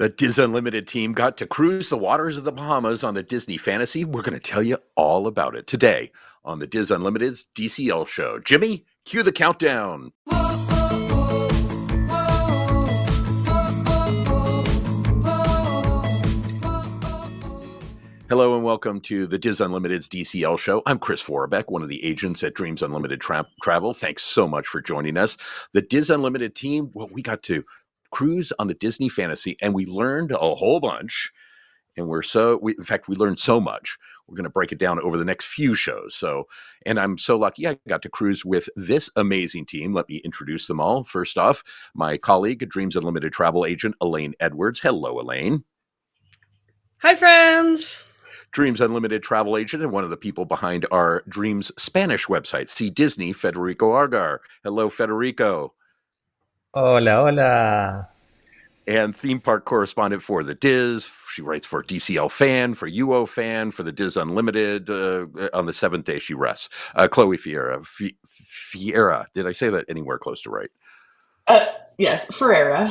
The Diz Unlimited team got to cruise the waters of the Bahamas on the Disney Fantasy. We're going to tell you all about it today on the Diz Unlimited's DCL Show. Jimmy, cue the countdown. Hello and welcome to the Diz Unlimited's DCL Show. I'm Chris Forbeck, one of the agents at Dreams Unlimited Travel. Thanks so much for joining us. The Diz Unlimited team, well, we got to cruise on the Disney Fantasy and we learned a whole bunch. And we learned so much. We're going to break it down over the next few shows. And I'm so lucky I got to cruise with this amazing team. Let me introduce them all. First off, my colleague, Dreams Unlimited travel agent, Elaine Edwards. Hello, Elaine. Hi, friends. Dreams Unlimited travel agent and one of the people behind our Dreams Spanish website, See Disney, Federico Argar. Hello, Federico. Hola, hola. And theme park correspondent for the Diz. She writes for DCL Fan, for UO Fan, for the Diz Unlimited. On the seventh day, she rests. Chloe Fiera. Fiera. Did I say that anywhere close to right? Yes, Ferreira.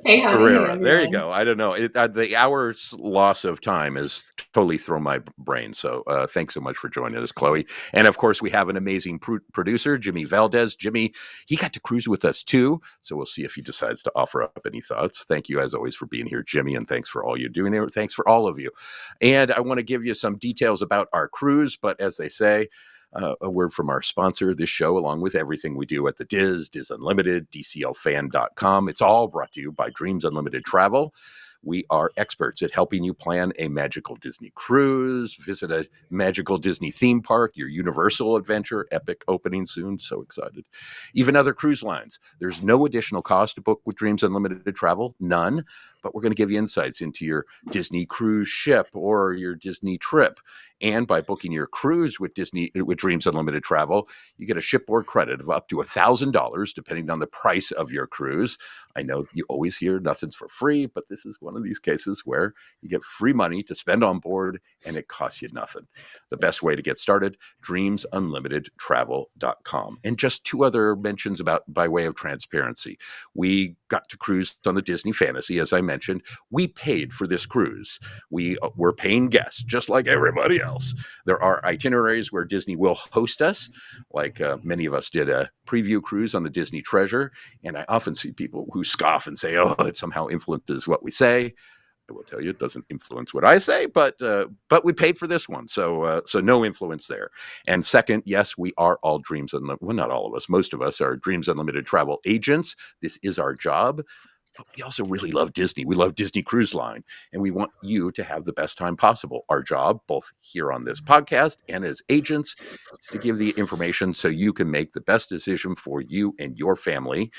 Hey, honey. Ferreira. Hey, There you go. I don't know. The hour's loss of time has totally thrown my brain. So thanks so much for joining us, Chloe. And of course, we have an amazing producer, Jimmy Valdez. Jimmy, he got to cruise with us too. So we'll see if he decides to offer up any thoughts. Thank you as always for being here, Jimmy. And thanks for all you're doing here. Thanks for all of you. And I want to give you some details about our cruise. But as they say, a word from our sponsor, this show, along with everything we do at the Diz Unlimited, DCLFan.com. It's all brought to you by Dreams Unlimited Travel. We are experts at helping you plan a magical Disney cruise, visit a magical Disney theme park, your Universal adventure, epic opening soon. So excited. Even other cruise lines. There's no additional cost to book with Dreams Unlimited Travel, none. But we're going to give you insights into your Disney cruise ship or your Disney trip. And by booking your cruise with Dreams Unlimited Travel, you get a shipboard credit of up to $1,000, depending on the price of your cruise. I know you always hear nothing's for free, but this is one of these cases where you get free money to spend on board and it costs you nothing. The best way to get started, dreamsunlimitedtravel.com. And just two other mentions by way of transparency. We got to cruise on the Disney Fantasy, as I mentioned. We paid for this cruise. We were paying guests, just like everybody else. There are itineraries where Disney will host us, like many of us did a preview cruise on the Disney Treasure. And I often see people who scoff and say, oh, it somehow influences what we say. I will tell you, it doesn't influence what I say, but we paid for this one, so no influence there. And second, yes, we are all Dreams Unlimited. Well, not all of us. Most of us are Dreams Unlimited travel agents. This is our job. But we also really love Disney. We love Disney Cruise Line, and we want you to have the best time possible. Our job, both here on this podcast and as agents, is to give the information so you can make the best decision for you and your family.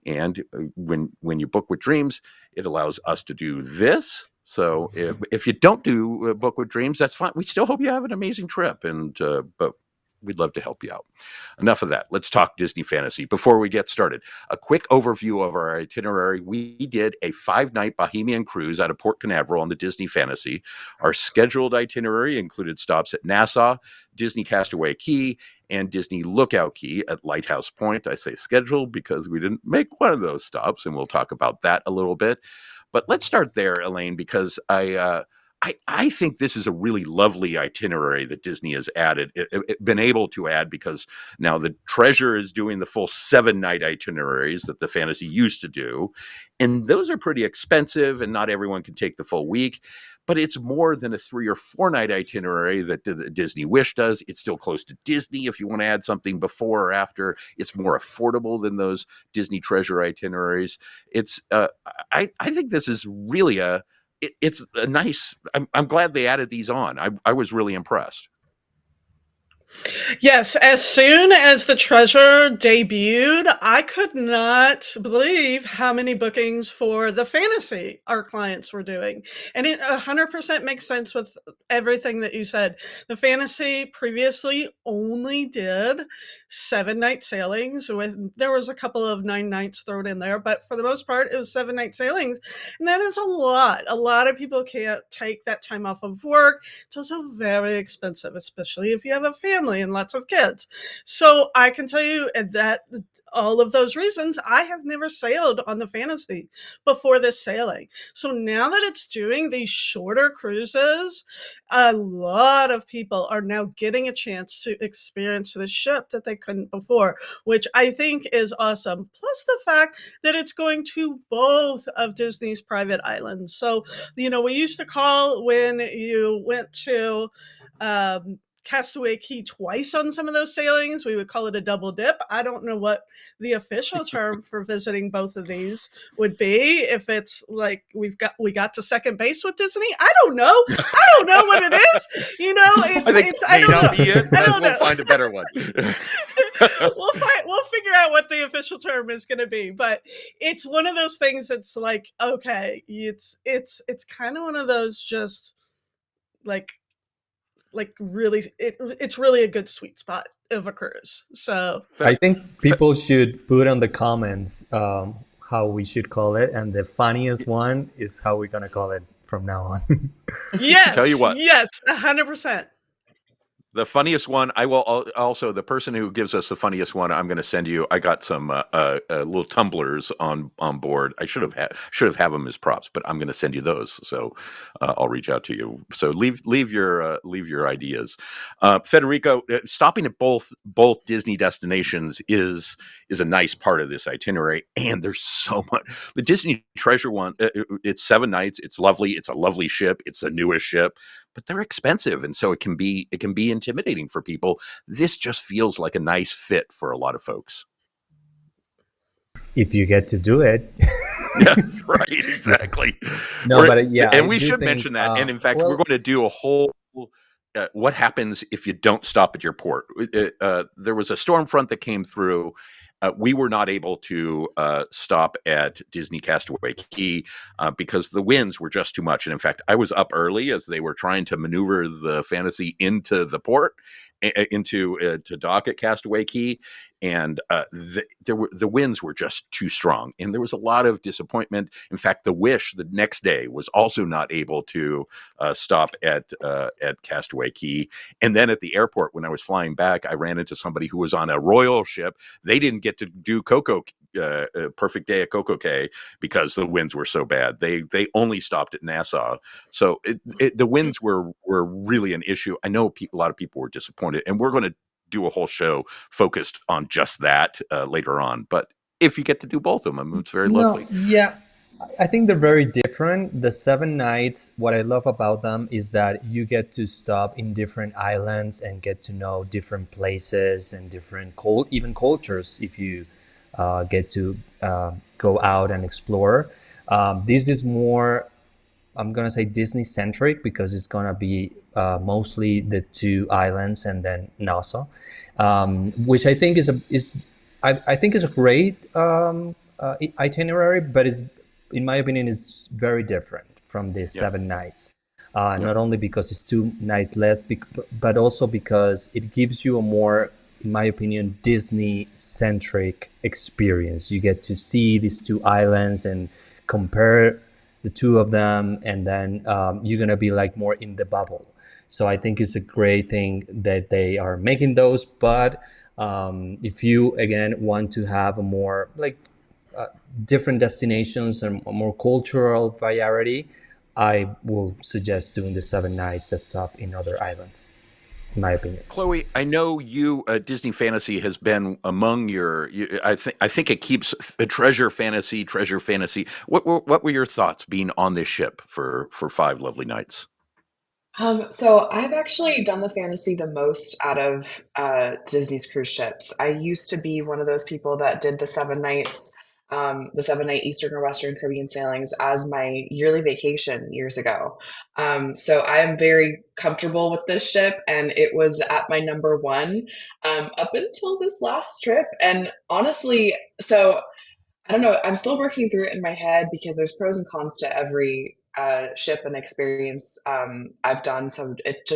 And when you book with Dreams, it allows us to do this. So if you don't do book with Dreams, that's fine. We still hope you have an amazing trip, but we'd love to help you out. Enough of that. Let's talk Disney Fantasy. Before we get started, a quick overview of our itinerary. We did a 5-night Bahamian Cruise out of Port Canaveral on the Disney Fantasy. Our scheduled itinerary included stops at Nassau, Disney Castaway Cay, and Disney Lookout Cay at Lighthouse Point. I say scheduled because we didn't make one of those stops, and we'll talk about that a little bit. But let's start there, Elaine, because I think this is a really lovely itinerary that Disney has been able to add, because now the Treasure is doing the full 7-night itineraries that the Fantasy used to do. And those are pretty expensive and not everyone can take the full week, but it's more than a 3 or 4-night itinerary that the Disney Wish does. It's still close to Disney. If you want to add something before or after, it's more affordable than those Disney Treasure itineraries. It's, I think this is really it's a nice, I'm glad they added these on. I was really impressed. Yes, as soon as the Treasure debuted, I could not believe how many bookings for the Fantasy our clients were doing. And it 100% makes sense with everything that you said. The Fantasy previously only did 7-night sailings. There was a couple of 9 nights thrown in there, but for the most part, it was 7-night sailings. And that is a lot. A lot of people can't take that time off of work. It's also very expensive, especially if you have a family. family and lots of kids. So I can tell you that all of those reasons, I have never sailed on the Fantasy before this sailing. So now that it's doing these shorter cruises, a lot of people are now getting a chance to experience the ship that they couldn't before, which I think is awesome. Plus the fact that it's going to both of Disney's private islands. So, we used to call when you went to Castaway Key twice on some of those sailings, we would call it a double dip. I don't know what the official term for visiting both of these would be. If it's like we got to second base with Disney, I don't know. I don't know what it is. I think I don't not be know. it, I but don't we'll know. find a better one. We'll figure out what the official term is going to be, but it's one of those things that's like, okay, it's kind of one of those just like really it's really a good sweet spot of a cruise. So I think people should put on the comments how we should call it, and the funniest one is how we're gonna call it from now on. yes, Tell you what. yes, 100%. The funniest one, I will also, the person who gives us the funniest one, I'm going to send you. I got some little tumblers on board. I should have them as props, but I'm going to send you those. So I'll reach out to you. So leave your ideas. Federico, stopping at both Disney destinations is a nice part of this itinerary, and there's so much. The Disney Treasure one, it's 7 nights. It's lovely. It's a lovely ship. It's the newest ship. But they're expensive, and so it can be intimidating for people. This just feels like a nice fit for a lot of folks. If you get to do it. Yes, right, exactly. No, but yeah, and I we do should think, mention that. And in fact, well, we're going to do a whole. What happens if you don't stop at your port? There was a storm front that came through. We were not able to stop at Disney Castaway Key because the winds were just too much. And in fact, I was up early as they were trying to maneuver the Fantasy into the port, to dock at Castaway Key, and the winds were just too strong, and there was a lot of disappointment. In fact, the Wish the next day was also not able to stop at Castaway Key. And then at the airport, when I was flying back, I ran into somebody who was on a Royal ship. They didn't get to do Perfect Day at Coco Cay because the winds were so bad. They only stopped at Nassau. So the winds were really an issue. I know a lot of people were disappointed, and we're going to do a whole show focused on just that later on. But if you get to do both of them, it's very lovely. Yeah, I think they're very different. The 7 nights, what I love about them is that you get to stop in different islands and get to know different places and different even cultures if you get to go out and explore. This is more, I'm gonna say, Disney centric because it's gonna be mostly the 2 islands and then Nassau, which I think I think is a great itinerary, but is, in my opinion, is very different from the 7 nights. Not only because it's 2 nights less, but also because it gives you a more, in my opinion, Disney-centric experience. You get to see these 2 islands and compare the 2 of them, and then you're gonna be like more in the bubble. So I think it's a great thing that they are making those. But if you again want to have a more like different destinations and a more cultural variety, I will suggest doing the 7 nights that's up in other islands, in my opinion. Chloe, I know you. Disney Fantasy has been among your. I think it keeps Treasure Fantasy. What were your thoughts being on this ship for 5 lovely nights? So I've actually done the Fantasy the most out of Disney's cruise ships. I used to be one of those people that did the 7 nights, the 7-night Eastern or Western Caribbean sailings as my yearly vacation years ago. So I am very comfortable with this ship, and it was at my number 1 up until this last trip. And honestly, so I don't know. I'm still working through it in my head because there's pros and cons to every ship and experience I've done. So it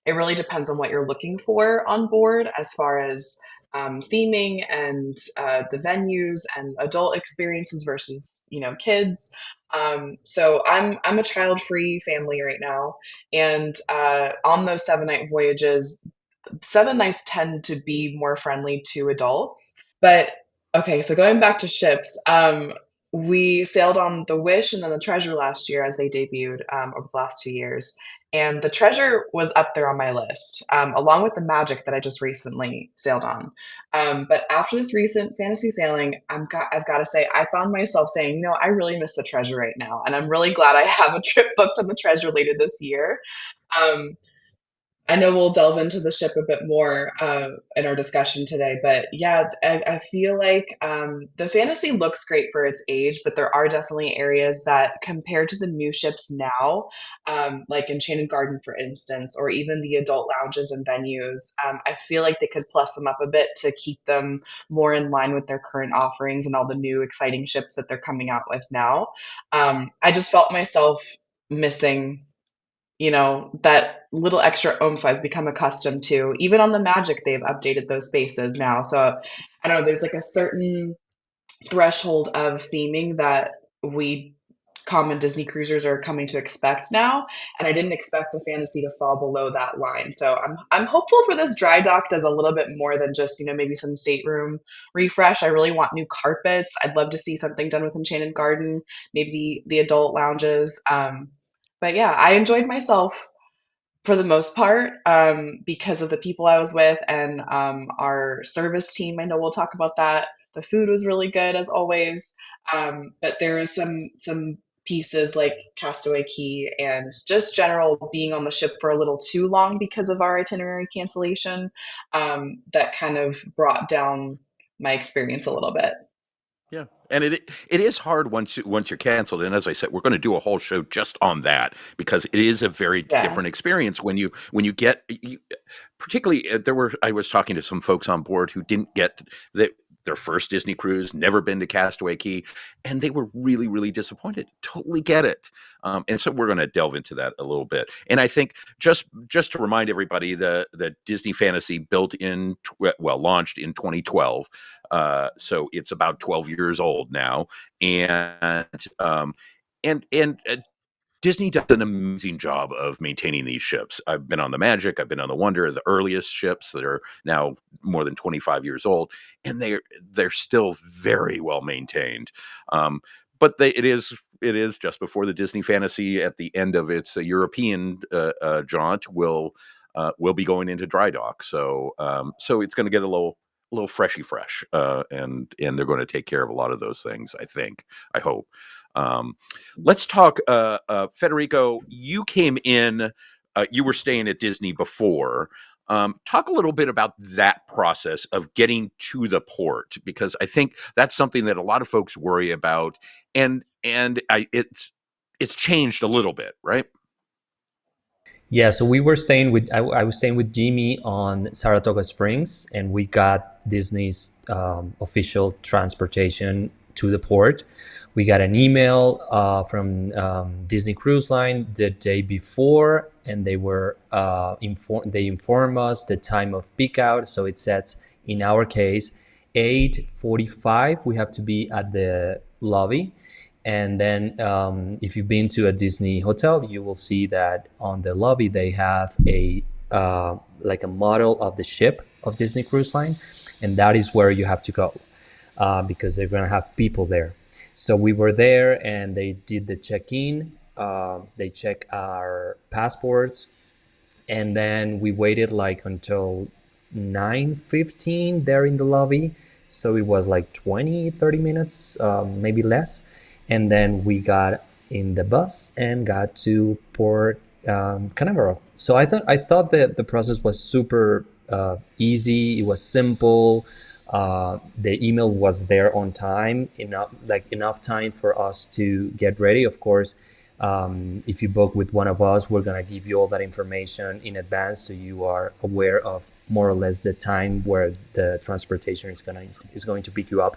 really depends on what you're looking for on board as far as theming and the venues and adult experiences versus kids. So I'm a child-free family right now, and on those 7-night voyages, seven nights tend to be more friendly to adults. But okay, so going back to ships, we sailed on the Wish and then the Treasure last year as they debuted over the last 2 years. And the Treasure was up there on my list, along with the Magic that I just recently sailed on. But after this recent fantasy sailing, I've got to say, I found myself saying, I really miss the Treasure right now. And I'm really glad I have a trip booked on the Treasure later this year. Um, I know we'll delve into the ship a bit more in our discussion today, but yeah, I feel like the fantasy looks great for its age, but there are definitely areas that, compared to the new ships now, like Enchanted Garden, for instance, or even the adult lounges and venues, I feel like they could plus them up a bit to keep them more in line with their current offerings and all the new exciting ships that they're coming out with now. I just felt myself missing that little extra oomph I've become accustomed to. Even on the Magic, they've updated those spaces now. So I don't know, there's like a certain threshold of theming that we common Disney cruisers are coming to expect now, and I didn't expect the fantasy to fall below that line. So I'm hopeful for this dry dock does a little bit more than just, maybe some stateroom refresh. I really want new carpets. I'd love to see something done with Enchanted Garden, maybe the adult lounges. But yeah, I enjoyed myself for the most part, because of the people I was with and our service team. I know we'll talk about that. The food was really good as always, but there are some pieces like Castaway Key and just general being on the ship for a little too long because of our itinerary cancellation, that kind of brought down my experience a little bit. Yeah, and it is hard once you're canceled. And as I said, we're going to do a whole show just on that because it is a very Yeah. different experience when you get particularly I was talking to some folks on board who didn't get their first Disney cruise, never been to Castaway Key, and they were really, really disappointed. Totally get it. And so we're going to delve into that a little bit. And I think just to remind everybody, the Disney Fantasy launched in 2012. So it's about 12 years old now, and Disney does an amazing job of maintaining these ships. I've been on the Magic, I've been on the Wonder, the earliest ships that are now more than 25 years old, and they're still very well maintained. But it is just before the Disney Fantasy at the end of its European jaunt will be going into dry dock. So it's going to get a little freshy fresh, and they're going to take care of a lot of those things. I hope. Um, let's talk, Federico. You came in. You were staying at Disney before. Talk a little bit about that process of getting to the port, because I think that's something that a lot of folks worry about, and it's changed a little bit, right? Yeah, so we were staying with I was staying with Jimmy on Saratoga Springs, and we got Disney's official transportation to the port. We got an email from Disney Cruise Line the day before, and they inform us the time of peak out. So it says in our case 8:45 we have to be at the lobby. And then if you've been to a Disney hotel, you will see that on the lobby they have a like a model of the ship of Disney Cruise Line, and that is where you have to go because they're gonna have people there. So we were there, and they did the check-in. They check our passports, and then we waited like until 9:15 there in the lobby. So it was like 20-30 minutes, maybe less. And then we got in the bus and got to Port Canaveral. So I thought that the process was super easy. It was simple. The email was there on time, enough time for us to get ready. Of course, if you book with one of us, we're gonna give you all that information in advance, so you are aware of more or less the time where the transportation is going to pick you up.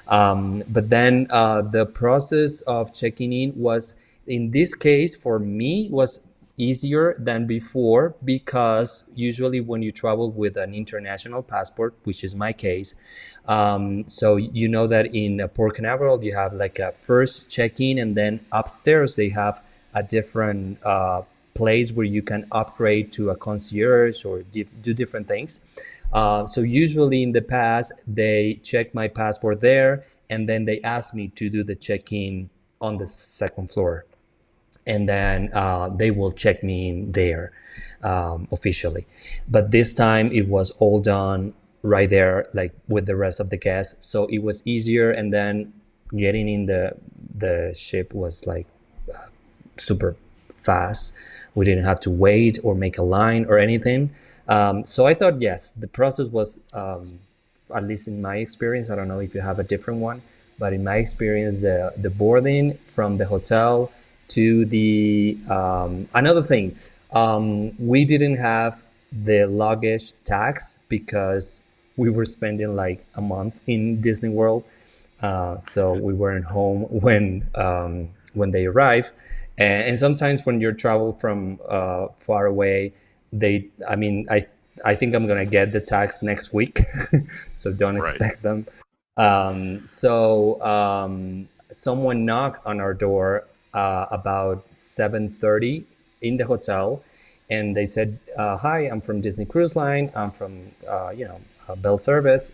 But then the process of checking in was, in this case, for me, was easier than before, because usually when you travel with an international passport, which is my case, so you know that in Port Canaveral you have like a first check-in, and then upstairs they have a different place where you can upgrade to a concierge or do different things. So usually in the past, they check my passport there, and then they ask me to do the check-in on the second floor, and then they will check me in there officially. But this time it was all done right there, like with the rest of the guests, so it was easier. And then getting in the ship was like super fast. We didn't have to wait or make a line or anything. So I thought, yes, the process was, at least in my experience, I don't know if you have a different one, but in my experience, the boarding from the hotel to the, another thing, we didn't have the luggage tax because we were spending like a month in Disney World. So we weren't home when they arrived. And sometimes when you travel from far away, I think I'm gonna get the tax next week, so don't Right. expect them. Someone knocked on our door about 7:30 in the hotel, and they said, "Hi, I'm from Disney Cruise Line. I'm from Bell Service.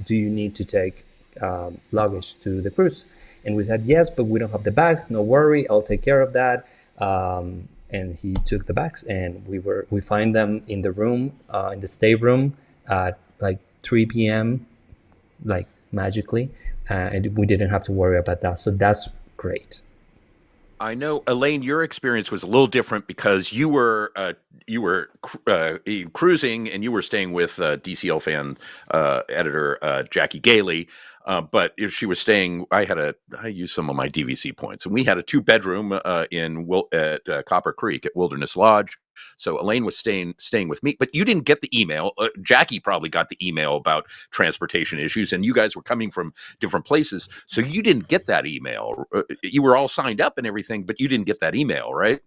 Do you need to take luggage to the cruise?" And we said, "Yes, but we don't have the bags. No worry, I'll take care of that." And he took the bags, and we find them in the room, in the stateroom at like 3 p.m., like magically, and we didn't have to worry about that. So that's great. I know, Elaine, your experience was a little different because you were cruising and you were staying with DCL fan editor Jackie Gailey. But if she was staying, I used some of my DVC points, and we had a 2-bedroom at Copper Creek at Wilderness Lodge. So Elaine was staying with me, but you didn't get the email. Jackie probably got the email about transportation issues, and you guys were coming from different places, so you didn't get that email. You were all signed up and everything, but you didn't get that email, right?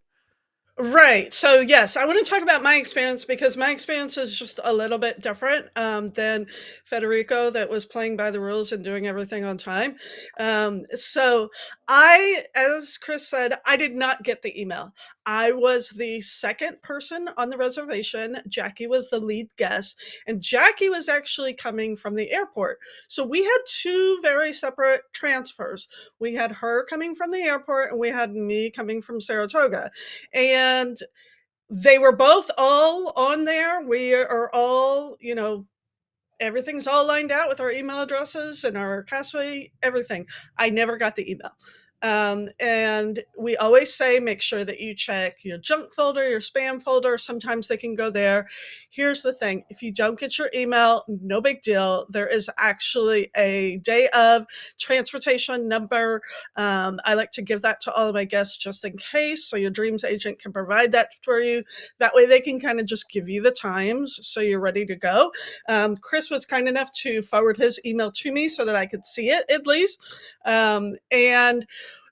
Right. So, yes, I want to talk about my experience because my experience is just a little bit different than Federico, that was playing by the rules and doing everything on time. So, as Chris said, I did not get the email. I was the second person on the reservation. Jackie was the lead guest, and Jackie was actually coming from the airport. So, we had two very separate transfers. We had her coming from the airport, and we had me coming from Saratoga. And they were both all on there. We are all, everything's all lined out with our email addresses and our castaway, everything. I never got the email. And we always say, make sure that you check your junk folder, your spam folder. Sometimes they can go there. Here's the thing. If you don't get your email, no big deal. There is actually a day of transportation number. I like to give that to all of my guests just in case. So your dreams agent can provide that for you. That way they can kind of just give you the times so you're ready to go. Chris was kind enough to forward his email to me so that I could see it at least. And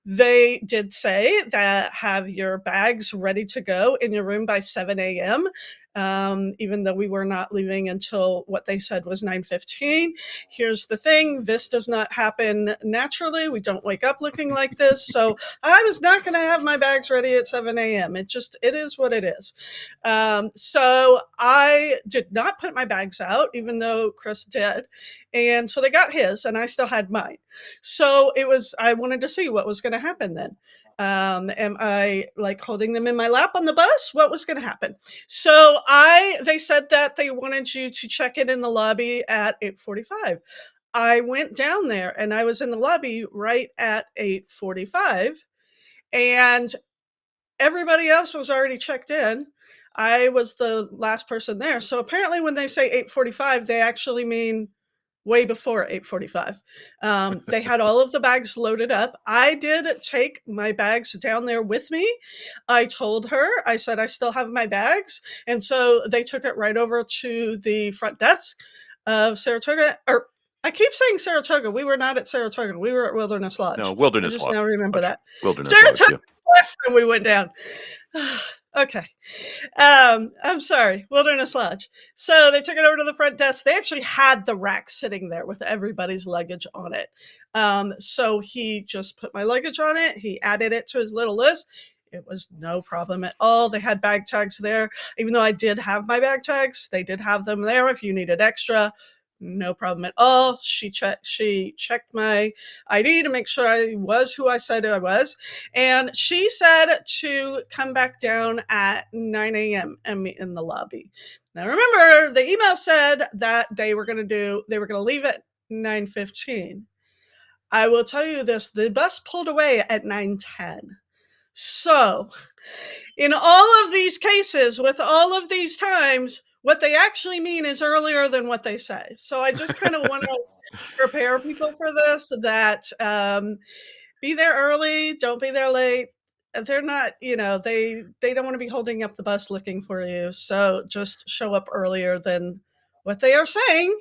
they did say that have your bags ready to go in your room by 7 a.m. Even though we were not leaving until what they said was 9:15. Here's the thing. This does not happen naturally. We don't wake up looking like this. So I was not going to have my bags ready at 7 a.m. It is what it is. So I did not put my bags out, even though Chris did. And so they got his, and I still had mine. So I wanted to see what was going to happen then. Am I like holding them in my lap on the bus? What was going to happen? So they said that they wanted you to check in the lobby at 8:45. I went down there and I was in the lobby right at 8:45, and everybody else was already checked in. I was the last person there. So apparently when they say 8:45, they actually mean way before 8:45. They had all of the bags loaded up. I did take my bags down there with me. I told her, I said, I still have my bags. And so they took it right over to the front desk of Saratoga. Or I keep saying Saratoga. We were not at Saratoga. We were at Wilderness Lodge. No, I Wilderness just Lodge. now remember that. Wilderness Lodge, Saratoga yeah. last time we went down. Okay. I'm sorry, Wilderness Lodge. So they took it over to the front desk. They actually had the rack sitting there with everybody's luggage on it. So he just put my luggage on it. He added it to his little list. It was no problem at all. They had bag tags there. Even though I did have my bag tags, they did have them there if you needed extra. No problem at all. She checked my ID to make sure I was who I said I was. And she said to come back down at 9 a.m. and meet in the lobby. Now remember, the email said that they were going to leave at 9:15. I will tell you this, the bus pulled away at 9:10. So, in all of these cases, with all of these times, what they actually mean is earlier than what they say. So I just kind of want to prepare people for this, that be there early, don't be there late. They're not, they don't want to be holding up the bus looking for you. So just show up earlier than what they are saying.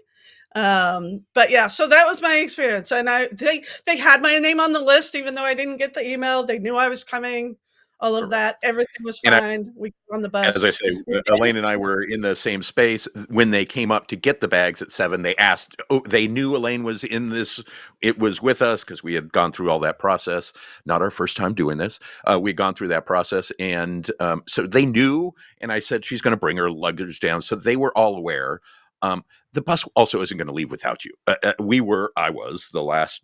But yeah, so that was my experience. And they had my name on the list, even though I didn't get the email. They knew I was coming, all of Correct. that. Everything was And fine. We got on the as I bus. say, Elaine and I were in the same space when they came up to get the bags at 7. They asked, they knew Elaine was in this. It was with us because we had gone through all that process. Not our first time doing this. We'd gone through that process. And so they knew. And I said, she's going to bring her luggage down. So they were all aware. The bus also isn't going to leave without you. I was the last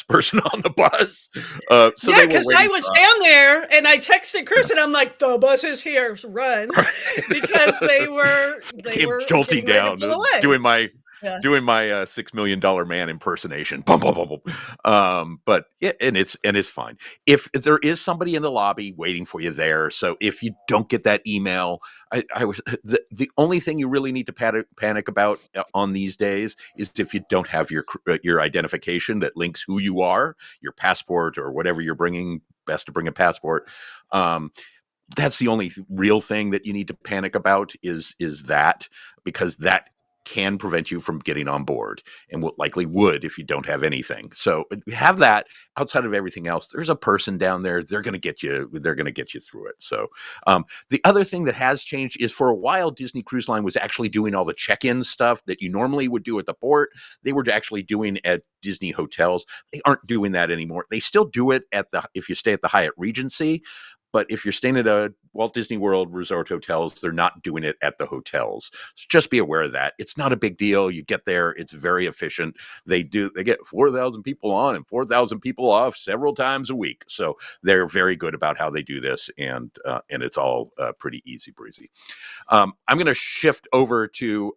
person on the bus. So Yeah, they were because I waiting was for down there and I texted Chris and I'm like, the bus is here, run. us. Because they were So I they came were jolting getting ready to down, pull away. Yeah. doing my $6 million man impersonation. Bum, bum, bum, bum. But it's fine. If there is somebody in the lobby waiting for you there, so if you don't get that email, I was the only thing you really need to panic about on these days is if you don't have your identification that links who you are, your passport or whatever you're bringing. Best to bring a passport. That's the only real thing that you need to panic about is that, because that can prevent you from getting on board, and what likely would if you don't have anything. So have that. Outside of everything else, there's a person down there. They're going to get you through it. So the other thing that has changed is, for a while, Disney Cruise Line was actually doing all the check-in stuff that you normally would do at the port. They were actually doing at Disney hotels. They aren't doing that anymore. They still do it if you stay at the Hyatt Regency. But if you're staying at a Walt Disney World resort hotels, they're not doing it at the hotels. So just be aware of that. It's not a big deal. You get there. It's very efficient. They get 4,000 people on and 4,000 people off several times a week. So they're very good about how they do this. And it's all pretty easy breezy. I'm going to shift over to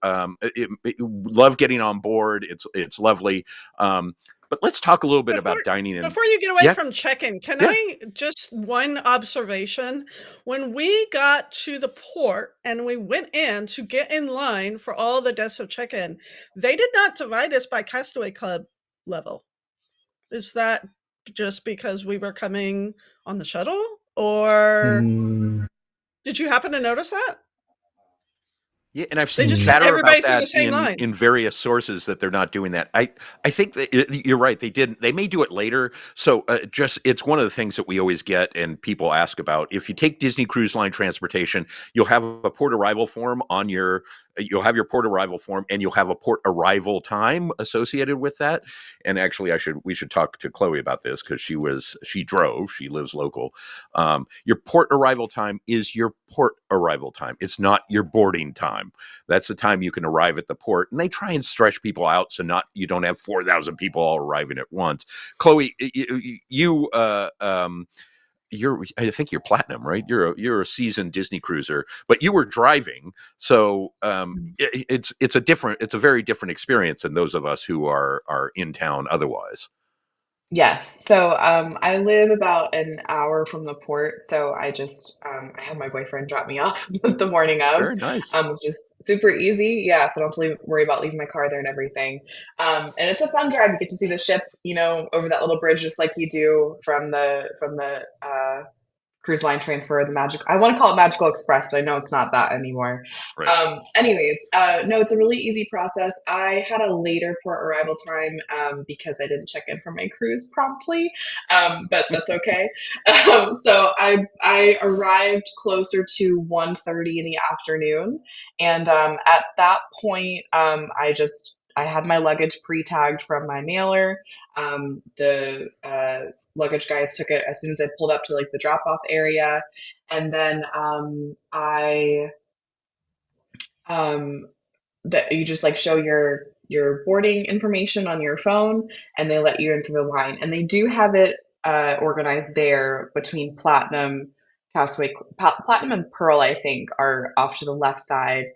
love getting on board. It's lovely. But let's talk a little bit about dining in. Before you get away Yeah. from check-in, can Yeah. I just one observation? When we got to the port and we went in to get in line for all the desks of check-in, they did not divide us by Castaway Club level. Is that just because we were coming on the shuttle, or Mm, did you happen to notice that? Yeah, and I've They seen just sent chatter everybody about through the that same in line. various sources that they're not doing that. I think that you're right. They didn't. They may do it later. So it's one of the things that we always get and people ask about. If you take Disney Cruise Line transportation, you'll have a port arrival form on your. You'll have your port arrival form, and you'll have a port arrival time associated with that. And actually, we should talk to Chloe about this, because she drove. She lives local. Your port arrival time is your port arrival time. It's not your boarding time. That's the time you can arrive at the port, and they try and stretch people out so you don't have 4,000 people all arriving at once. Chloe, I think you're platinum, right? You're a seasoned Disney cruiser, but you were driving, so it's a very different experience than those of us who are in town otherwise. Yes. So I live about an hour from the port. So I had my boyfriend drop me off the morning of. Very nice. It was just super easy. Yeah. So I don't have to worry about leaving my car there and everything. And it's a fun drive. You get to see the ship, over that little bridge, just like you do from the cruise line transfer, I want to call it Magical Express, but I know it's not that anymore. Right. Anyways, no, it's a really easy process. I had a later port arrival time because I didn't check in for my cruise promptly, but that's okay. So I arrived closer to 1:30 in the afternoon, and at that point, I had my luggage pre-tagged from my mailer. The luggage guys took it as soon as I pulled up to like the drop off area, and then I um, that you just like show your boarding information on your phone, and they let you into the line. And they do have it organized there between platinum, castaway, platinum and pearl. I think are off to the left side.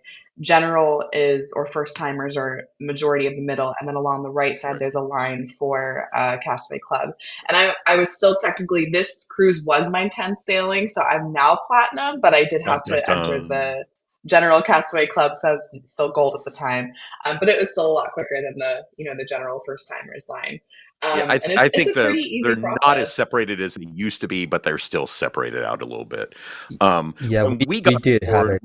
General is or first timers are majority of the middle, and then along the right side Right. there's a line for Castaway Club. And I was still technically, this cruise was my 10th sailing, so I'm now platinum, but I did Dun, have dun, to enter dun. the General Castaway Club, so I was still gold at the time, but it was still a lot quicker than the general first timers line. Yeah, And I it's think a pretty easy they're not as process. separated as they used to be, but they're still separated out a little bit. Y- Yeah, When we we got did have board, it.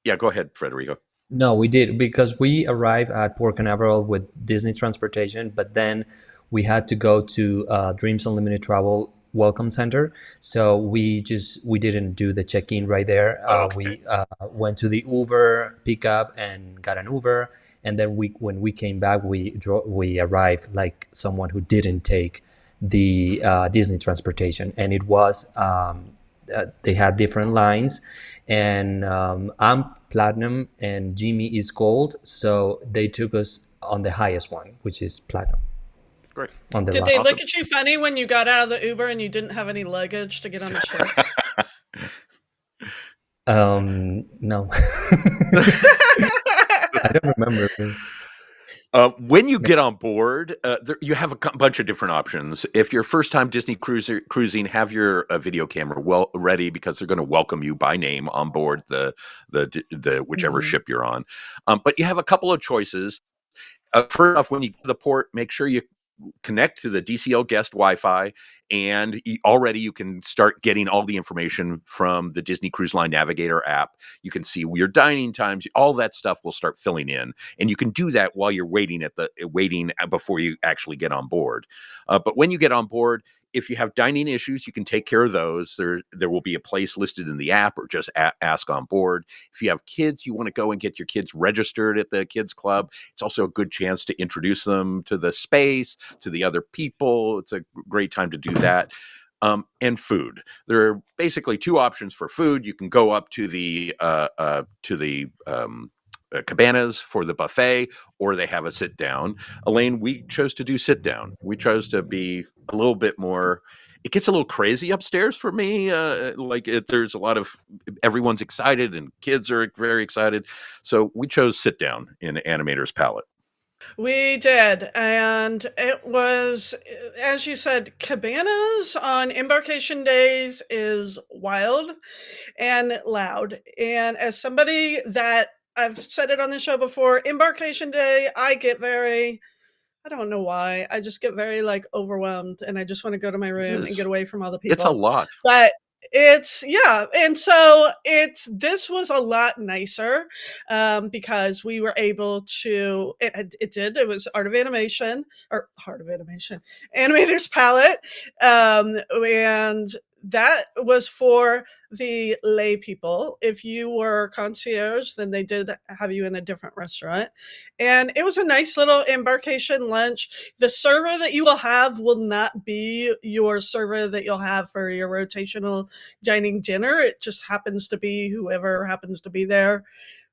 yeah, go ahead, Frederico. No, we did because we arrived at Port Canaveral with Disney transportation, but then we had to go to Dreams Unlimited Travel Welcome Center. So we didn't do the check-in right there. Okay. We went to the Uber pickup and got an Uber, and then when we came back, we arrived like someone who didn't take the Disney transportation, and it was they had different lines, and I'm platinum and Jimmy is gold, so they took us on the highest one, which is platinum Great. on the Did line. they look Awesome. at you funny when you got out of the Uber and you didn't have any luggage to get on the ship? No, I don't remember. When you get on board, you have a bunch of different options. If you're first time Disney cruising, have your video camera well ready because they're going to welcome you by name on board the whichever Mhm. ship you're on. But you have a couple of choices. First off, when you get to the port, make sure you connect to the DCL guest Wi-Fi, and already you can start getting all the information from the Disney Cruise Line Navigator app. You can see your dining times, all that stuff will start filling in, and you can do that while you're waiting before you actually get on board. But when you get on board, if you have dining issues, you can take care of those. There will be a place listed in the app, or just ask on board. If you have kids, you want to go and get your kids registered at the kids club. It's also a good chance to introduce them to the space, to the other people. It's a great time to do that. And food. There are basically two options for food. You can go up to the cabanas for the buffet, or they have a sit down. Elaine, we chose to do sit down. We chose to be a little bit more. It gets a little crazy upstairs for me. There's a lot of everyone's excited and kids are very excited, so we chose sit down in Animator's Palette. We did, and it was, as you said, cabanas on embarkation days is wild and loud. And as somebody that I've said it on the show before, embarkation day, I don't know why. I just get very like overwhelmed and I just want to go to my It room and get is. away from all the It's a people. lot. But it's yeah, and so this was a lot nicer because we were able to it was art of animation or heart of animation animator's palette, and that was for the lay people. If you were concierge, then they did have you in a different restaurant, and it was a nice little embarkation lunch. The server that you will have will not be your server that you'll have for your rotational dining dinner. It just happens to be whoever happens to be there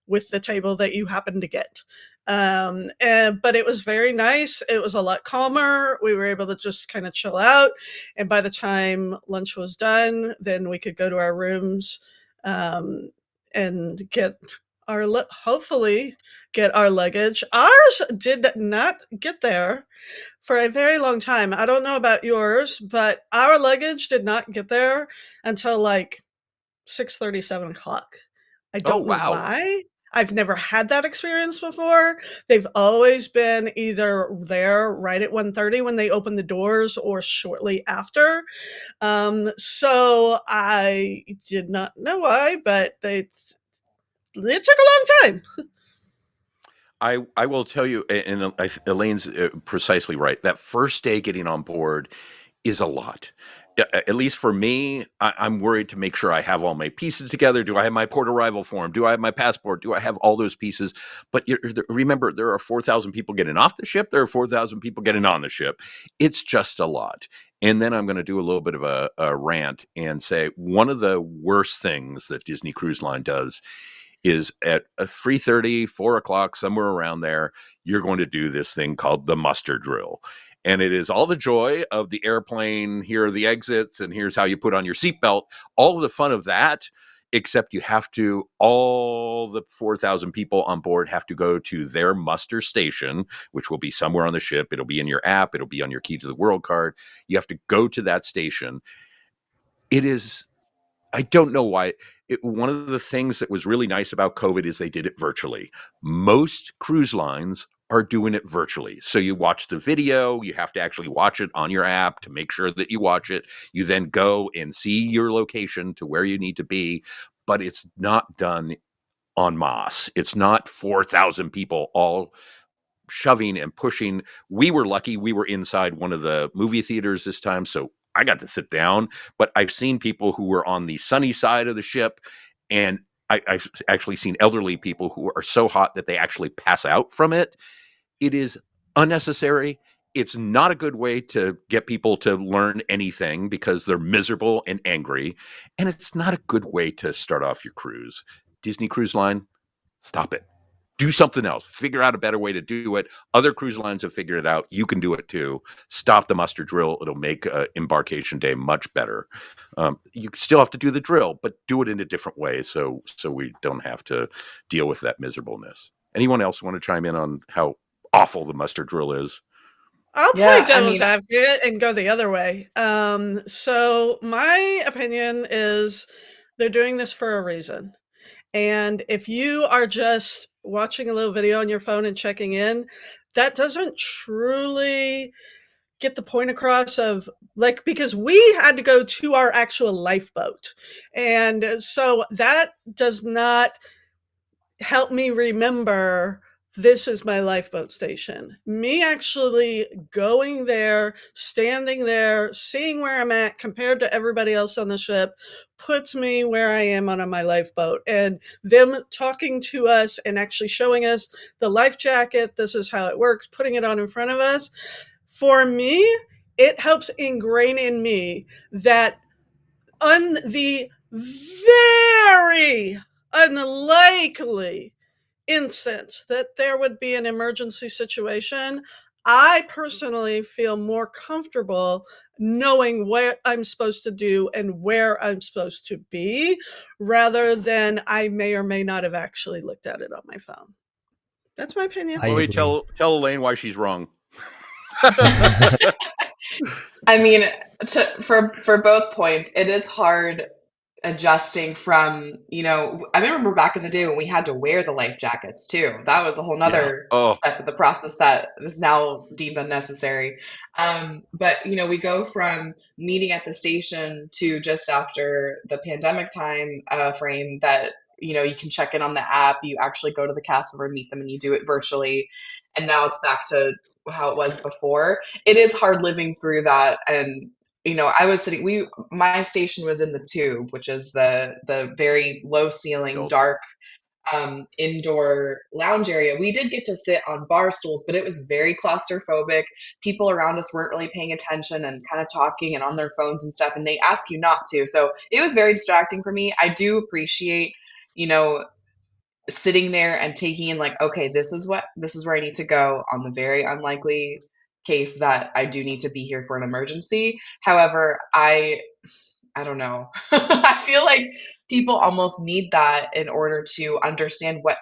with the table that you happen to get. But it was very nice. It was a lot calmer. We were able to just kind of chill out. And by the time lunch was done, then we could go to our rooms um, and hopefully get our luggage. Ours did not get there for a very long time. I don't know about yours, but our luggage did not get there until like 6:30, 7 o'clock. I Oh, don't know wow. why. I've never had that experience before. They've always been either there right at 1:30 when they open the doors or shortly after. So I did not know why, but it took a long time. I will tell you, and Elaine's precisely right. That first day getting on board is a lot. At least for me, I'm worried to make sure I have all my pieces together. Do I have my port arrival form? Do I have my passport? Do I have all those pieces? But remember, there are 4,000 people getting off the ship. There are 4,000 people getting on the ship. It's just a lot. And then I'm going to do a little bit of a rant and say one of the worst things that Disney Cruise Line does is at 3:30, 4 o'clock, somewhere around there, you're going to do this thing called the muster drill. And it is all the joy of the airplane. Here are the exits, and here's how you put on your seatbelt. All of the fun of that, except you have to, all the 4,000 people on board have to go to their muster station, which will be somewhere on the ship. It'll be in your app. It'll be on your Key to the World card. You have to go to that station. It is, I don't know why. One of the things that was really nice about COVID is they did it virtually. Most cruise lines are doing it virtually. So you watch the video, you have to actually watch it on your app to make sure that you watch it. You then go and see your location to where you need to be, but it's not done en masse. It's not 4,000 people all shoving and pushing. We were lucky. We were inside one of the movie theaters this time, so I got to sit down. But I've seen people who were on the sunny side of the ship, and I've actually seen elderly people who are so hot that they actually pass out from it. It is unnecessary. It's not a good way to get people to learn anything because they're miserable and angry. And it's not a good way to start off your cruise. Disney Cruise Line, stop it. Do something else. Figure out a better way to do it. Other cruise lines have figured it out. You can do it too. Stop the muster drill. It'll make embarkation day much better. You still have to do the drill, but do it in a different way so we don't have to deal with that miserableness. Anyone else want to chime in on how awful the muster drill is? I'll play Yeah, I devil's mean, advocate and go the other way. So my opinion is they're doing this for a reason. And if you are just watching a little video on your phone and checking in, that doesn't truly get the point across of, like, because we had to go to our actual lifeboat. And so that does not help me remember this is my lifeboat station. Me actually going there, standing there, seeing where I'm at compared to everybody else on the ship puts me where I am on my lifeboat. And them talking to us and actually showing us the life jacket, this is how it works, putting it on in front of us. For me, it helps ingrain in me that on the very unlikely instance that there would be an emergency situation, I personally feel more comfortable knowing what I'm supposed to do and where I'm supposed to be, rather than I may or may not have actually looked at it on my phone. That's my opinion. I Let me agree. tell Elaine why she's wrong. I mean, for both points, it is hard adjusting from, I remember back in the day when we had to wear the life jackets too. That was a whole Yeah. nother Oh, step of the process that is now deemed unnecessary. But we go from meeting at the station to just after the pandemic time frame that you can check in on the app, you actually go to the castle or meet them, and you do it virtually, and now it's back to how it was before. It is hard living through that. And I was sitting, my station was in the tube, which is the very low ceiling, no. dark indoor lounge area. We did get to sit on bar stools, but it was very claustrophobic. People around us weren't really paying attention and kind of talking and on their phones and stuff, and they ask you not to. So it was very distracting for me. I do appreciate, you know, sitting there and taking in, like, okay, this is where I need to go on the very unlikely case that I do need to be here for an emergency. However, I don't know. I feel like people almost need that in order to understand what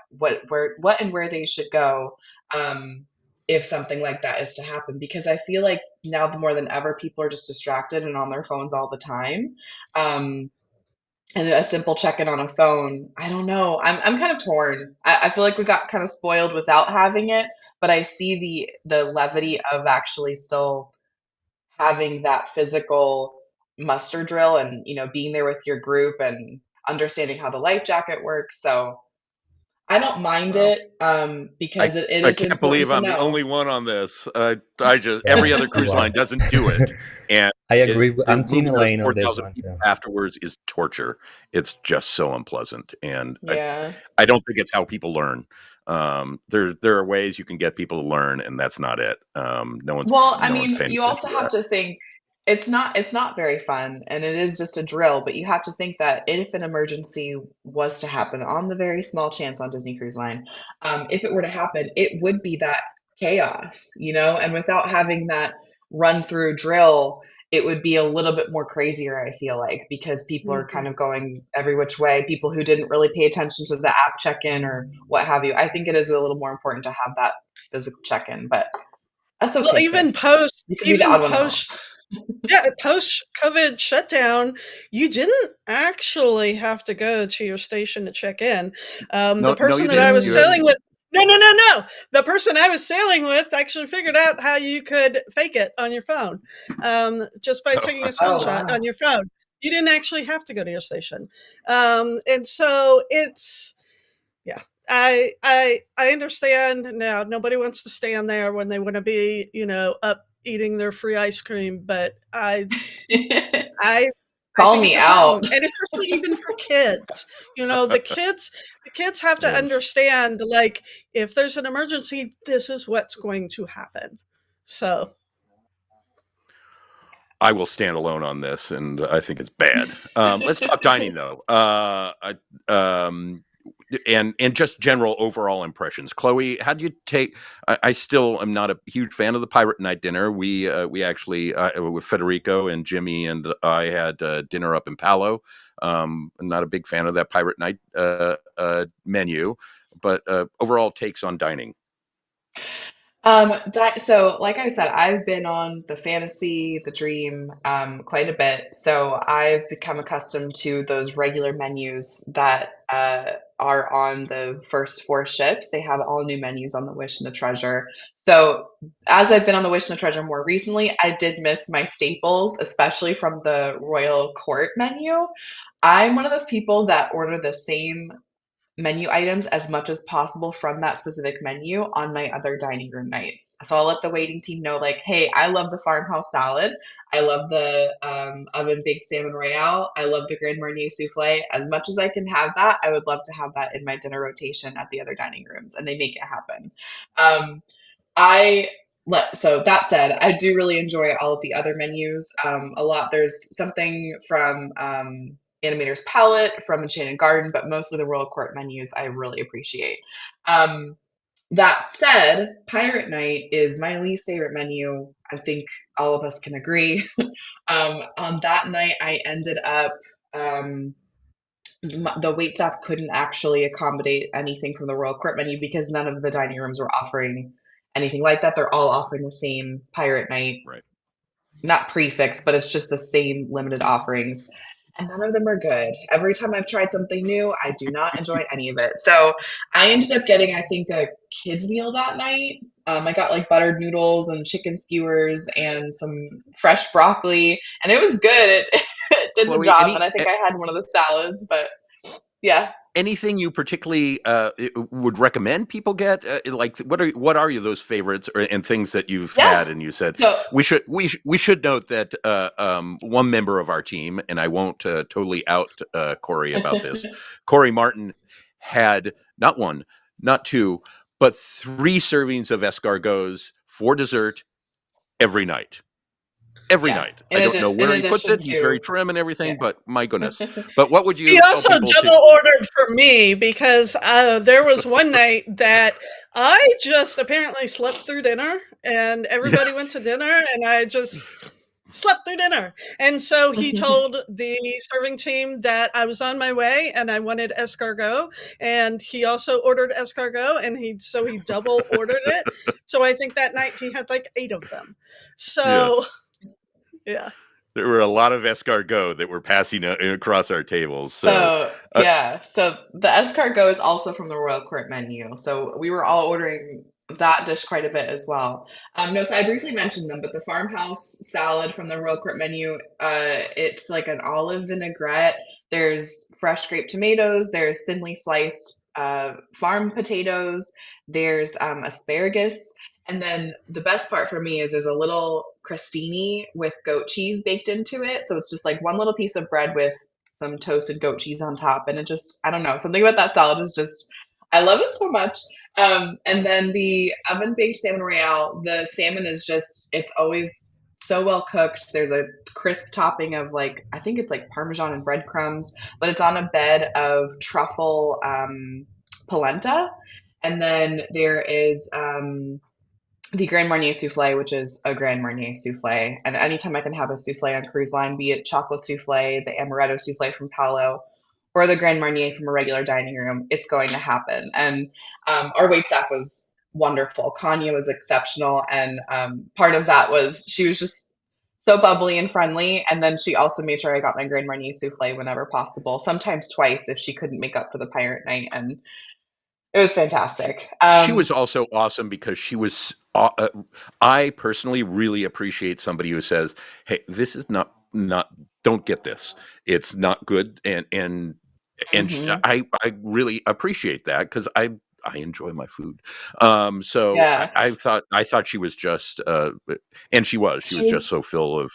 and where they should go, if something like that is to happen. Because I feel like now more than ever, people are just distracted and on their phones all the time. Um, and a simple check-in on a phone, I don't know. I'm kind of torn. I feel like we got kind of spoiled without having it, but I see the levity of actually still having that physical muster drill and being there with your group and understanding how the life jacket works. So I don't mind Well, it, because it I is can't important believe to I'm the know. only one on this. I just Yeah, every other you cruise are. line doesn't do it, and I agree. I'm Team moving those Elaine on this 4,000 one people too. afterwards is torture. It's just so unpleasant, and Yeah. I don't think it's how people learn. There are ways you can get people to learn, and that's not it. No one's Well, I no one's mean, paying you attention also to have that. to think. It's not very fun, and it is just a drill, but you have to think that if an emergency was to happen, on the very small chance on Disney Cruise Line, if it were to happen, it would be that chaos, and without having that run through drill, it would be a little bit more crazier, I feel like, because people are Mhm. kind of going every which way, people who didn't really pay attention to the app check-in or what have you. I think it is a little more important to have that physical check-in, but that's Well, okay, Chris. You could be the even odd one out. post yeah, post-COVID shutdown, you didn't actually have to go to your station to check in. The No, no, person you that I didn't. was You had sailing Mm. with no, no, no, no. The person I was sailing with actually figured out how you could fake it on your phone, just by taking a Oh, screenshot on wow. your phone. You didn't actually have to go to your station. And so it's yeah. I understand now nobody wants to stand there when they want to be, up eating their free ice cream, but I I Call think me it's a problem, out. and especially even for kids. The kids have to yes. understand, like, if there's an emergency, this is what's going to happen. So, I will stand alone on this, and I think it's bad. Let's talk dining, though, and just general overall impressions. Chloe, how do you take? I still am not a huge fan of the Pirate Night dinner. We actually with Federico and Jimmy and I had dinner up in Palo. I'm not a big fan of that Pirate Night menu, but overall takes on dining. So like I said, I've been on the fantasy, the dream, quite a bit. So I've become accustomed to those regular menus that are on the first four ships. They have all new menus on the Wish and the Treasure. So as I've been on the Wish and the Treasure more recently, I did miss my staples, especially from the Royal Court menu. I'm one of those people that order the same menu items as much as possible from that specific menu on my other dining room nights. So I'll let the waiting team know, like, hey, I love the farmhouse salad. I love the oven baked salmon royale. I love the Grand Marnier souffle. As much as I can have that, I would love to have that in my dinner rotation at the other dining rooms, and they make it happen. Um, I so that said, I do really enjoy all of the other menus a lot. There's something from Animator's Palette, from Enchanted Garden, but mostly the Royal Court menus I really appreciate. Um, that said, Pirate Night is my least favorite menu. I think all of us can agree. On that night, I ended up the waitstaff couldn't actually accommodate anything from the Royal Court menu because none of the dining rooms were offering anything like that. They're all offering the same Pirate Night, Right. not prefix, but it's just the same limited offerings. And none of them are good. Every time I've tried something new, I do not enjoy any of it. So I ended up getting, I think, a kids meal that night. I got like buttered noodles and chicken skewers and some fresh broccoli, and it was good. It did the Chloe, job, and I think I had one of the salads, but yeah. anything you particularly would recommend people get? Like, what are you those favorites and things that you've Yeah. had? And you said So we should note that one member of our team, and I won't totally out Corey about this. Corey Martin had not one, not two, but three servings of escargots for dessert every night. Every yeah, night. I don't know in where he puts addition it. He's very to trim and everything, yeah. but my goodness. But what would he you tell also people to? double ordered for me because there was one night that I just apparently slept through dinner, and everybody went to dinner, and I just slept through dinner. And so he told the serving team that I was on my way and I wanted escargot, and he also ordered escargot, and he double ordered it. So I think that night he had like 8 of them. So, Yes. yeah. There were a lot of escargot that were passing across our tables. So, So uh, yeah, so the escargot is also from the Royal Court menu. So we were all ordering that dish quite a bit as well. No, so I briefly mentioned them, but the farmhouse salad from the Royal Court menu, it's like an olive vinaigrette. There's fresh grape tomatoes. There's thinly sliced farm potatoes. There's asparagus. And then the best part for me is there's a little crostini with goat cheese baked into it. So it's just like one little piece of bread with some toasted goat cheese on top. And it just, I don't know, something about that salad is just, I love it so much. And then the oven baked salmon royale, the salmon is just, it's always so well cooked. There's a crisp topping of like, I think it's like Parmesan and breadcrumbs, but it's on a bed of truffle polenta. And then there is the Grand Marnier souffle, which is a Grand Marnier souffle. And anytime I can have a souffle on cruise line, be it chocolate souffle, the amaretto souffle from Palo, or the Grand Marnier from a regular dining room, it's going to happen. And our wait staff was wonderful. Kanya was exceptional. And part of that was she was just so bubbly and friendly. And then she also made sure I got my Grand Marnier souffle whenever possible, sometimes twice if she couldn't make up for the pirate night. And it was She, fantastic. she was also awesome because she was. I personally really appreciate somebody who says, "Hey, this is not. Don't get this. It's not good." Mhm. I really appreciate that because I enjoy my food. So Yeah. I thought she was just, and she was just She's so full of.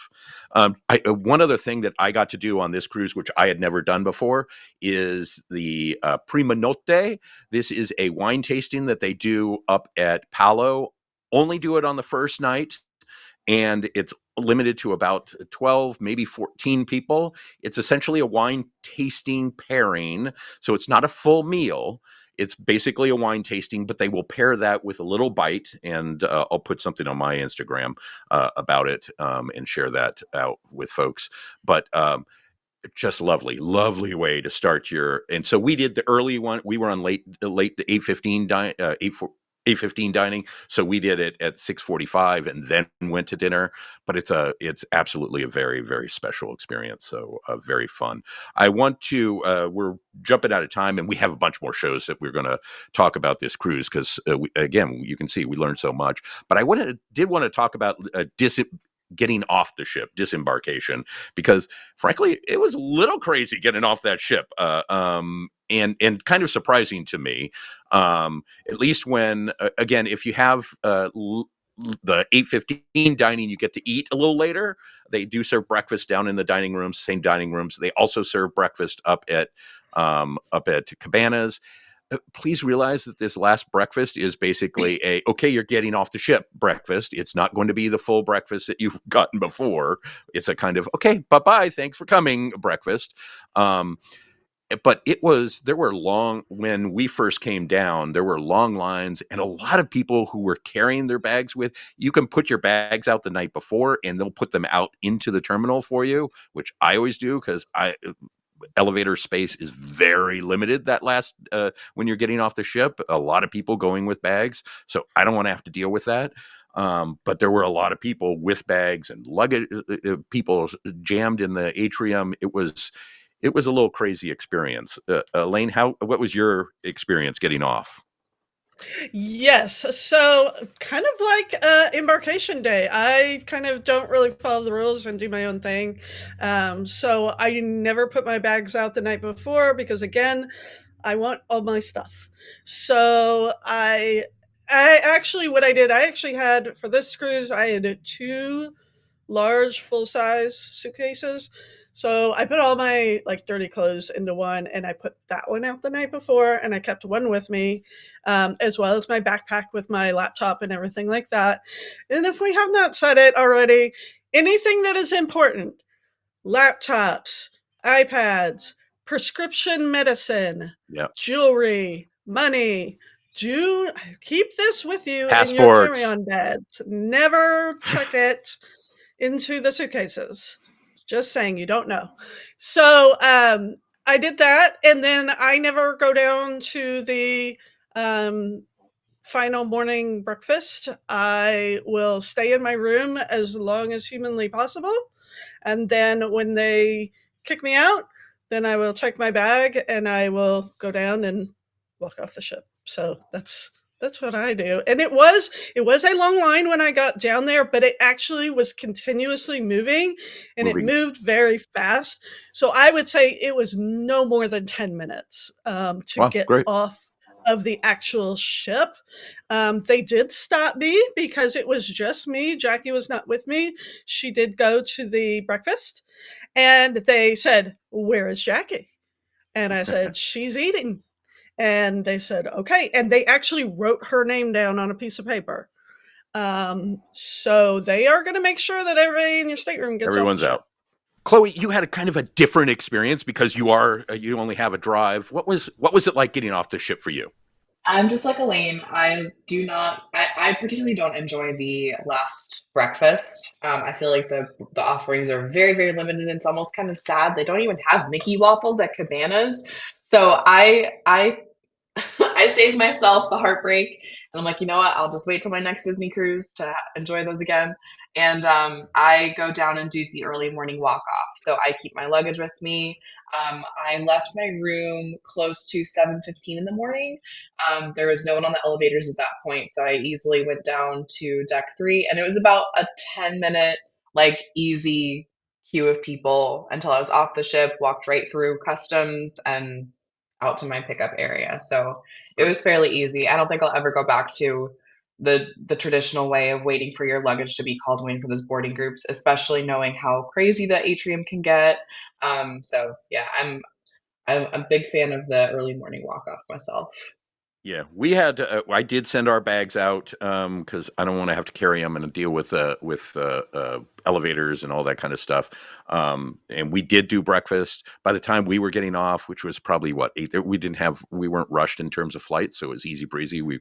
One other thing that I got to do on this cruise, which I had never done before, is the Prima Notte. This is a wine tasting that they do up at Palo. Only do it on the first night, and it's limited to about 12, maybe 14 people. It's essentially a wine tasting pairing. So it's not a full meal. It's basically a wine tasting, but they will pair that with a little bite. And I'll put something on my Instagram about it and share that out with folks. But just lovely, lovely way to start your. And so we did the early one. We were on late 8:15 8:15 dining, so we did it at 6:45 and then went to dinner. But it's absolutely a very, very special experience. So very fun. I want to. We're jumping out of time, and we have a bunch more shows that we're going to talk about this cruise because again, you can see we learned so much. But I did want to talk about getting off the ship, disembarkation, because frankly, it was a little crazy getting off that ship, and kind of surprising to me. At least when, again, if you have the 8:15 dining, you get to eat a little later. They do serve breakfast down in the dining rooms, same dining rooms. They also serve breakfast up at Cabanas. Please realize that this last breakfast is basically okay, you're getting off the ship breakfast. It's not going to be the full breakfast that you've gotten before. It's a kind of, okay, bye-bye, thanks for coming breakfast. But there were when we first came down, there were long lines and a lot of people who were carrying their bags with. You can put your bags out the night before and they'll put them out into the terminal for you, which I always do because elevator space is very limited that last when you're getting off the ship. A lot of people going with bags, so I don't want to have to deal with that. But there were a lot of people with bags and luggage, people jammed in the atrium. It was a little crazy experience. Elaine, what was your experience getting off? Yes. So, kind of like Embarkation Day, I kind of don't really follow the rules and do my own thing. So, I never put my bags out the night before because, again, I want all my stuff. So, what I did, I actually had for this cruise, I had two large full size suitcases. So I put all my like dirty clothes into one and I put that one out the night before and I kept one with me, as well as my backpack with my laptop and everything like that. And if we have not said it already, anything that is important, laptops, iPads, prescription medicine, Yeah, jewelry, money. Do keep this with you in your passports. carry-on bags. Never check it into the suitcases. Just saying, you don't know. So I did that, and then I never go down to the um, final morning breakfast. I will stay in my room as long as humanly possible. And then when they kick me out, then I will check my bag and I will go down and walk off the ship. So that's what I do. And it was a long line when I got down there, but it actually was continuously moving and it Moving. moved very fast. So I would say it was no more than 10 minutes to Wow, get great. off of the actual ship. They did stop me because it was just me. Jackie was not with me. She did go to the breakfast and they said, "Where is Jackie?" And I said, "She's eating." And they said, "Okay." And they actually wrote her name down on a piece of paper. So they are going to make sure that everybody in your stateroom gets off the Everyone's ship. out. Chloe, you had a kind of a different experience because you only have a drive. What was it like getting off the ship for you? I'm just like Elaine. I particularly don't enjoy the last breakfast. I feel like the offerings are very, very limited. It's almost kind of sad. They don't even have Mickey waffles at Cabanas. So I I saved myself the heartbreak, and I'm like, you know what? I'll just wait till my next Disney cruise to enjoy those again. And I go down and do the early morning walk off. So I keep my luggage with me. I left my room close to 7:15 in the morning. There was no one on the elevators at that point, so I easily went down to deck three, and it was about a 10-minute, like, easy queue of people until I was off the ship, walked right through customs, and out to my pickup area. So it Right. was fairly easy. I don't think I'll ever go back to the traditional way of waiting for your luggage to be called in for those boarding groups, especially knowing how crazy the atrium can get. So yeah, I'm a big fan of the early morning walk off myself. Yeah, we had. I did send our bags out because I don't want to have to carry them and deal with elevators and all that kind of stuff. And we did do breakfast. By the time we were getting off, which was probably what 8, we weren't rushed in terms of flights, so it was easy breezy. We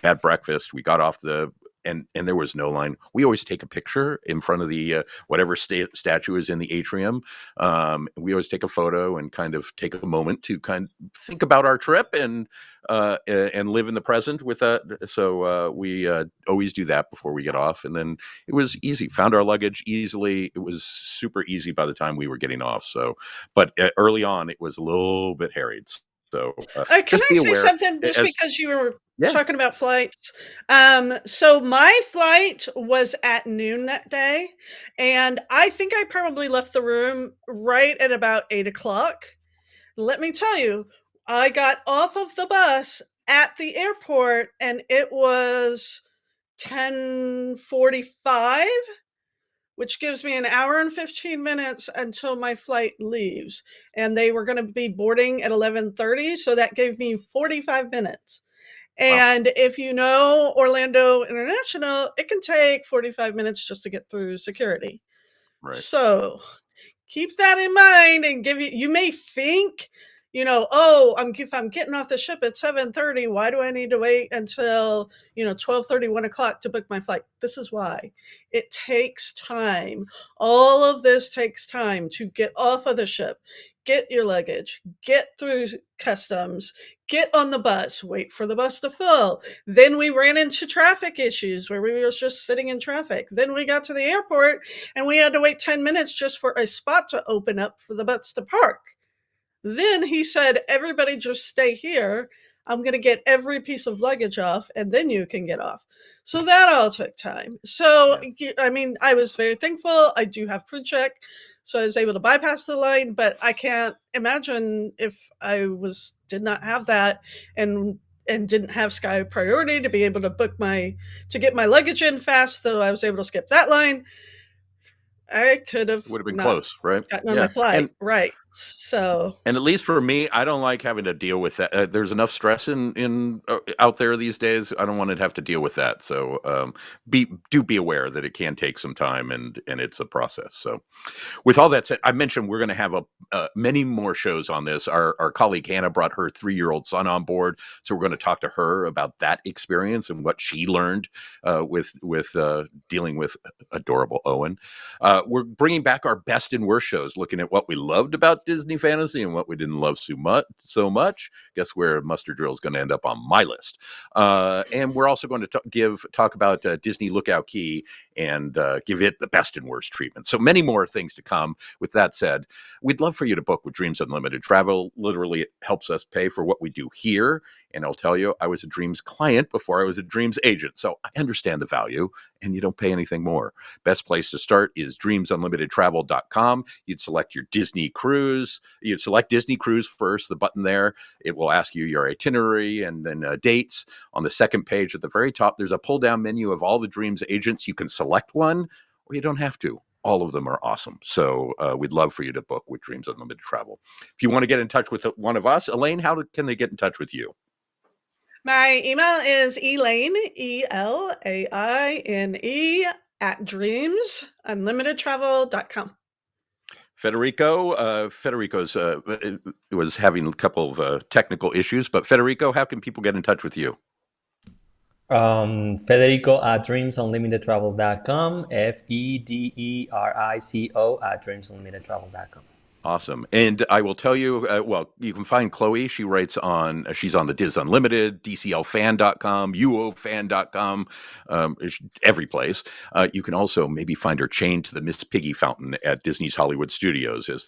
had breakfast. We got off the and there was no line. We always take a picture in front of the whatever statue is in the atrium. We always take a photo and kind of take a moment to kind of think about our trip and live in the present with that. So we always do that before we get off. And then it was easy. Found our luggage easily. It was super easy by the time we were getting off. So, but early on, it was a little bit harried. So Can just I be say aware. something just As because you were Yeah, talking about flights? So my flight was at noon that day, and I think I probably left the room right at about 8 o'clock. Let me tell you, I got off of the bus at the airport and it was 10:45, which gives me an hour and 15 minutes until my flight leaves. And they were going to be boarding at 11:30, so that gave me 45 minutes. wow, And if you know Orlando International, it can take 45 minutes just to get through security. right. So keep that in mind and you may think, oh, if I'm getting off the ship at 7:30, why do I need to wait until 12:30, 1 o'clock to book my flight? This is why. It takes time. All of this takes time to get off of the ship, get your luggage, get through customs, get on the bus, wait for the bus to fill. Then we ran into traffic issues where we were just sitting in traffic. Then we got to the airport and we had to wait 10 minutes just for a spot to open up for the bus to park. Then he said, everybody just stay here. I'm going to get every piece of luggage off and then you can get off. So that all took time. So, Yeah, I mean, I was very thankful. I do have pre check. So I was able to bypass the line, but I can't imagine if did not have that and didn't have Sky Priority to be able to to get my luggage in fast, though I was able to skip that line. I could have it would have been not close, right? gotten on my Yeah, flight, right. So and at least for me, I don't like having to deal with that. There's enough stress in out there these days. I don't want to have to deal with that. So be aware that it can take some time and it's a process. So with all that said, I mentioned we're going to have many more shows on this. Our colleague Hannah brought her 3-year-old son on board, so we're going to talk to her about that experience and what she learned with dealing with adorable Owen. We're bringing back our best and worst shows, looking at what we loved about Disney Fantasy and what we didn't love so much. Guess where Mustard Drill is going to end up on my list. And we're also going to talk about Disney Lookout Key and give it the best and worst treatment. So many more things to come. With that said, we'd love for you to book with Dreams Unlimited Travel. Literally, it helps us pay for what we do here. And I'll tell you, I was a Dreams client before I was a Dreams agent. So I understand the value, and you don't pay anything more. Best place to start is dreamsunlimitedtravel.com. You'd select your Disney cruise. You'd select Disney Cruise first, the button there. It will ask you your itinerary and then dates. On the second page at the very top, there's a pull-down menu of all the Dreams agents. You can select one, or you don't have to. All of them are awesome. So we'd love for you to book with Dreams Unlimited Travel. If you want to get in touch with one of us, Elaine, can they get in touch with you? My email is Elaine, ELAINE, at dreamsunlimitedtravel.com. Federico's was having a couple of technical issues, but Federico, how can people get in touch with you? Federico at dreamsunlimitedtravel.com, FEDERICO at dreamsunlimitedtravel.com. Awesome. And I will tell you, well, you can find Chloe. She writes on, she's on the Diz Unlimited, DCLFan.com, UOFan.com, every place. You can also maybe find her chained to the Miss Piggy fountain at Disney's Hollywood Studios as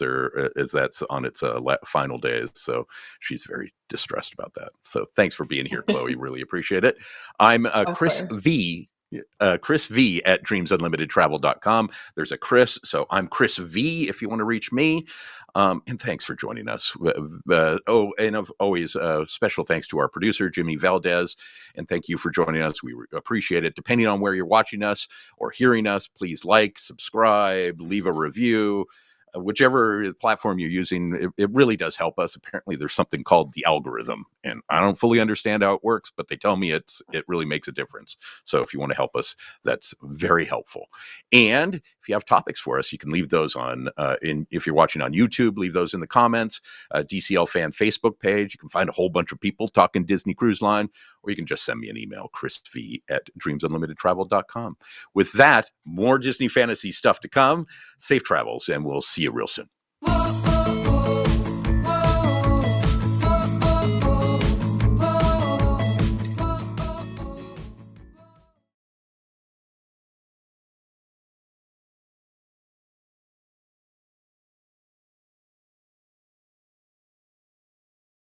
that's on its final days. So she's very distressed about that. So thanks for being here, Chloe. Really appreciate it. I'm Chris V. Chris V at dreamsunlimitedtravel.com. There's a Chris, so I'm Chris V if you want to reach me. And thanks for joining us. And always special thanks to our producer, Jimmy Valdez. And thank you for joining us. We appreciate it. Depending on where you're watching us or hearing us, please like, subscribe, leave a review. Whichever platform you're using, it really does help us. Apparently, there's something called the algorithm, and I don't fully understand how it works, but they tell me it really makes a difference. So if you want to help us, that's very helpful. And if you have topics for us, you can leave those on. If you're watching on YouTube, leave those in the comments. DCL Fan Facebook page. You can find a whole bunch of people talking Disney Cruise Line, or you can just send me an email, chrisv at dreamsunlimitedtravel.com. With that, more Disney fantasy stuff to come. Safe travels, and we'll see you real soon.